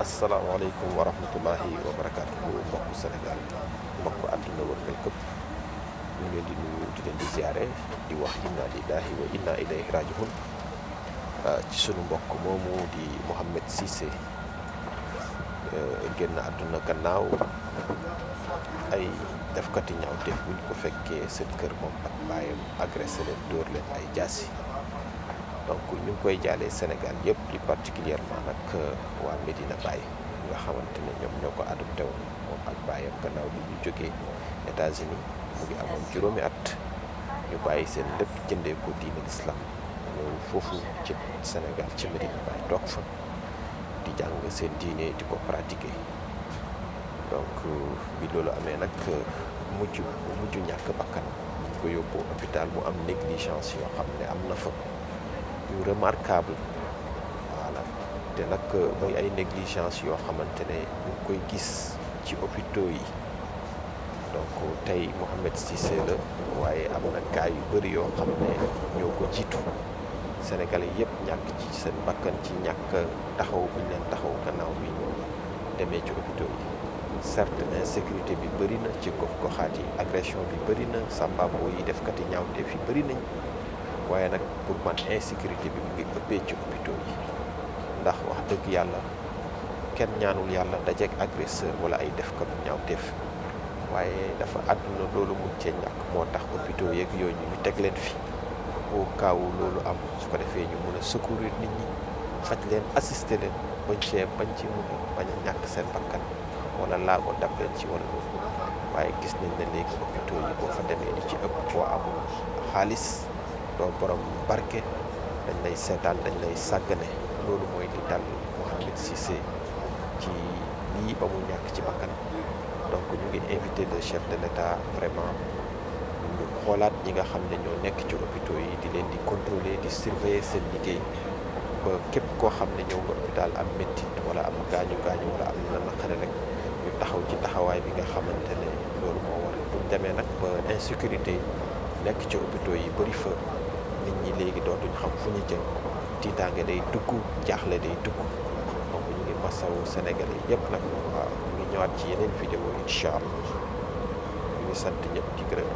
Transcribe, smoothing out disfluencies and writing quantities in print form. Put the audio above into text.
asalaamaaleykum wa rahmatullahi wa barakaatuhu mbokku Sénégal mbokku àdduna wërngal këpp ñu ngi leen di nuyu di leen di ziare di wax inna lillahi wa inna ilayhi rajiun ci sunu mbokk moomu di Mouhamed Cissé génn àdduna gannaaw ay defkati ñaawteef bu ñu ko fekkee seen kër moom ak baayam agressé leen dóor leen ay jaasi donc ñu ngi koy jaalee Sénégal yëpp plus particulièrement nag waa Medina Baye nga xamante ne ñoom ñoo ko adopté woon moom ak baayam gannaaw bi ñu jógee États-Unis mu ngi amoon juróomi at ñu bàyyi seen lépp jëndee ko diine l'islam ñëw foofu ci Sénégal ci Medina Baye toog fa di jàng seen diine di ko pratiquer donc bi loolu amee nag mujj ñàkk bakkan ñu ko yóbbu hôpital mu am négligence yoo xam ne am na fa yu remarquable voilà te nag muy ay négligence yoo xamante ne ñu ngi koy gis ci hôpitaux yi donc tey Mouhamed Cissé la waaye am na cas yu bëri yoo xam ne ñoo ko jiitu Sénégalais yëpp ñàkk ci seen bakkan ci ñàkk taxaw bi ñu leen taxaw gannaaw bi ñu demee ci hôpitaux yi certes insécurité bi bëri na ci gox-goxaat yi agression bi bëri na sàmbaaboo yi defkati ñaawteef yi bëri nañ waaye nag pour man insécurité bi mu ngi ëppee ci hôpitaux yi ndax wax dëgg yàlla kenn ñaanul yàlla dajeek agresseur wala ay defkatu ñaawteef waaye dafa àdduna loolu mun cee ñàkk moo tax hôpitaux yeeg yooyu ñu teg leen fi au cas où loolu am su ko defee ñu mun a secourir nit ñi faj leen assister leen bañ ci mun a bañ a ñàkk seen bakkan wala laago dab leen ci wala loolu waaye gis nañ ne léegi hôpitaux yi boo fa demee li ci ëpp boo amul xaalis doo borom barke dañ lay seetaan dañ lay sàggane loolu mooy li dal Mouhamed Cissé ci lii ba mu ñàkk ci bakkan donc ñu ngi invité le chef de l'État vraiment ñu xoolaat ñi nga xam ne ñoo nekk ci hôpitaux yi di leen di contrôler di surveiller seen liggéey ba képp koo xam ne ñëw nga hôpital am méttit wala am gaañu wala am na naqare rek ñu taxaw ci taxawaay bi nga xamante ne loolu moo war buñ demee nag ba insécurité nekk ci hôpitaux yi bëri fa nit ñi léegi dootuñ xam fu ñu jëm tiitaange day dugg jaaxle day dugg donc ñu ngi masawu Sénégalais yëpp nag waaw ñu ngi ñëwaat ci yeneen vidéo incha allah ñu ngi sant ñëpp di gërëm ñëpp